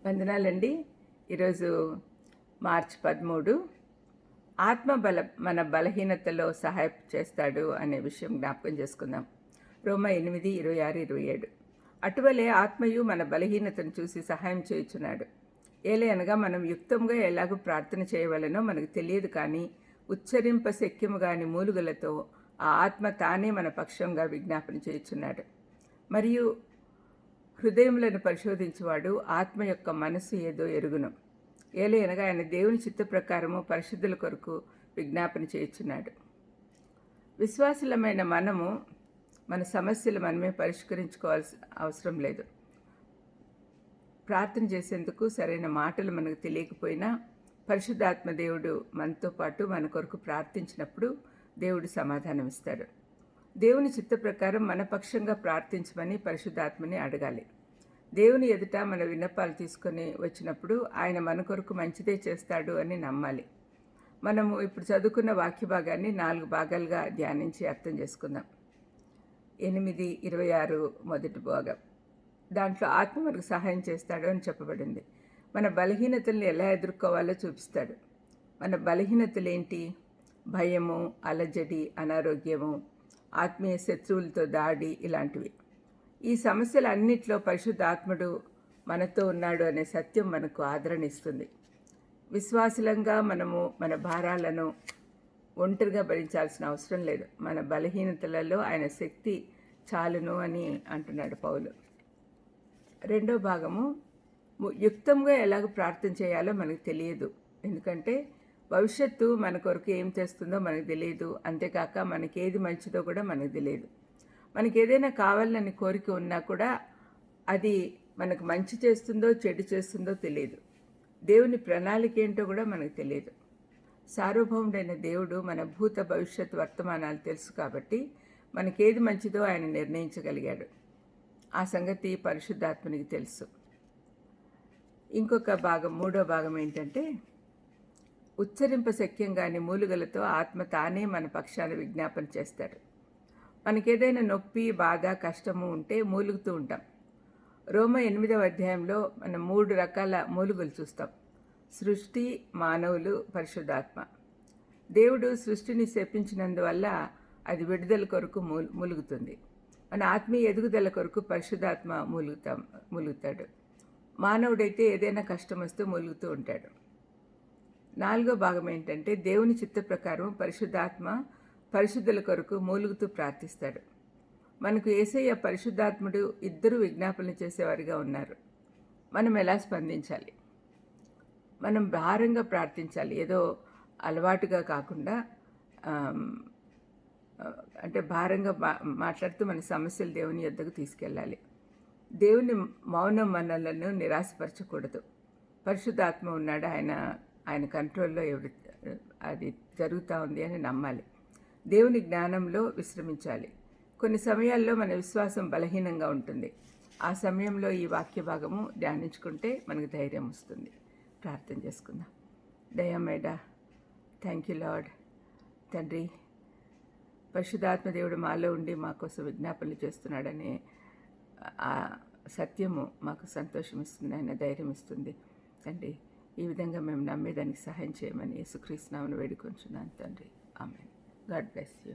వందనాలండి. ఈరోజు మార్చి 13. మన బలహీనతలో సహాయం చేస్తాడు అనే విషయం జ్ఞాపకం చేసుకుందాం. రోమా 8:26-27. అటువలే ఆత్మయు మన బలహీనతను చూసి సహాయం చేయుచున్నాడు. ఏలయనగా మనం యుక్తంగా ఎలాగూ ప్రార్థన చేయవలనో మనకు తెలియదు, కానీ ఉచ్చరింప శక్యము గాని మూలుగలతో ఆ ఆత్మ తానే మన పక్షంగా విజ్ఞాపన చేయుచున్నాడు. మరియు హృదయములను పరిశోధించువాడు ఆత్మ యొక్క మనస్సు ఏదో ఎరుగును. ఏలయనగా ఆయన దేవుని చిత్త ప్రకారము పరిశుద్ధుల కొరకు విజ్ఞాపన చేయుచున్నాడు. విశ్వాసులమైన మనము మన సమస్యలు మనమే పరిష్కరించుకోవాల్సిన అవసరం లేదు. ప్రార్థన చేసేందుకు సరైన మాటలు మనకు తెలియకపోయినా పరిశుద్ధాత్మ దేవుడు మనతో పాటు మన కొరకు ప్రార్థించినప్పుడు దేవుడు సమాధానం ఇస్తాడు. దేవుని చిత్త ప్రకారం మన పక్షంగా ప్రార్థించమని పరిశుద్ధాత్మని అడగాలి. దేవుని ఎదుట మన విన్నపాలు తీసుకొని వచ్చినప్పుడు ఆయన మన కొరకు మంచిదే చేస్తాడు అని నమ్మాలి. మనము ఇప్పుడు చదువుకున్న వాక్య భాగాన్ని 4 భాగాలుగా ధ్యానించి అర్థం చేసుకుందాం. 8:26 మొదటి భాగం. దాంట్లో ఆత్మ మనకు సహాయం చేస్తాడు అని చెప్పబడింది. మన బలహీనతల్ని ఎలా ఎదుర్కోవాలో చూపిస్తాడు. మన బలహీనతలు ఏంటి? భయము, అలజడి, అనారోగ్యము, ఆత్మీయ శత్రువులతో దాడి, ఇలాంటివి. ఈ సమస్యలన్నిట్లో పరిశుద్ధాత్ముడు మనతో ఉన్నాడు అనే సత్యం మనకు ఆదరణ ఇస్తుంది. విశ్వాసులంగా మనము మన భారాలను ఒంటరిగా భరించాల్సిన అవసరం లేదు. మన బలహీనతలలో ఆయన శక్తి చాలును అని అంటున్నాడు పౌలు. రెండో భాగము, యుక్తంగా ఎలాగ ప్రార్థన చేయాలో మనకు తెలియదు. ఎందుకంటే భవిష్యత్తు మన కొరకు ఏం చేస్తుందో మనకు తెలియదు. అంతేకాక మనకి ఏది మంచిదో కూడా మనకు తెలియదు. మనకి ఏదైనా కావాలని కోరిక ఉన్నా కూడా అది మనకు మంచి చేస్తుందో చెడు చేస్తుందో తెలియదు. దేవుని ప్రణాళిక ఏంటో కూడా మనకు తెలియదు. సార్వభౌముడైన దేవుడు మన భూత భవిష్యత్ వర్తమానాలు తెలుసు కాబట్టి మనకేది మంచిదో ఆయన నిర్ణయించగలిగాడు. ఆ సంగతి పరిశుద్ధాత్మనికి తెలుసు. ఇంకొక భాగం, మూడో భాగం ఏంటంటే, ఉచ్చరింప శక్యంగాని మూలుగలతో ఆత్మ తానే మన పక్షాన విజ్ఞాపన చేస్తాడు. మనకేదైనా నొప్పి, బాధ, కష్టము ఉంటే మూలుగుతూ ఉంటాం. రోమా 8వ అధ్యాయంలో మనం 3 రకాల మూలుగులు చూస్తాం: సృష్టి, మానవులు, పరిశుద్ధాత్మ. దేవుడు సృష్టిని శపించినందువల్ల అది విడుదల కొరకు మూలుగుతుంది. మన ఆత్మీయ ఎదుగుదల కొరకు పరిశుద్ధాత్మ మూలుగుతాడు. మానవుడైతే ఏదైనా కష్టం వస్తూ మూలుగుతూ ఉంటాడు. 4వ భాగం ఏంటంటే, దేవుని చిత్త ప్రకారం పరిశుద్ధాత్మ పరిశుద్ధుల కొరకు మూలుగుతూ ప్రార్థిస్తాడు. మనకు యేసయ్య, పరిశుద్ధాత్ముడు ఇద్దరు విజ్ఞాపనలు చేసేవారిగా ఉన్నారు. మనం ఎలా స్పందించాలి? మనం భారంగా ప్రార్థించాలి. ఏదో అలవాటుగా కాకుండా, అంటే భారంగా మాట్లాడుతూ మన సమస్యలు దేవుని యొద్దకు తీసుకెళ్ళాలి. దేవుని మౌనం మనలను నిరాశపరచకూడదు. పరిశుద్ధాత్మ ఉన్నాడు, ఆయన కంట్రోల్లో అది జరుగుతూ ఉంది అని నమ్మాలి. దేవుని జ్ఞానంలో విశ్రమించాలి. కొన్ని సమయాల్లో మన విశ్వాసం బలహీనంగా ఉంటుంది. ఆ సమయంలో ఈ వాక్య భాగము ధ్యానించుకుంటే మనకు ధైర్యం వస్తుంది. ప్రార్థన చేసుకుందాం. దయామేడా, థ్యాంక్ యూ లార్డ్. తండ్రి, పరిశుద్ధాత్మ దేవుడు మాలో ఉండి మా కోసం విజ్ఞాపనలు చేస్తున్నాడనే ఆ సత్యము మాకు సంతోషం ఇస్తుంది, ఆయన ధైర్యం ఇస్తుంది. తండ్రి, ఈ విధంగా మేము నమ్మేదానికి సహాయం చేయమని యేసుక్రీస్తు నామమున వేడుకొంచున్నాను తండ్రి. ఆమేన్. God bless you.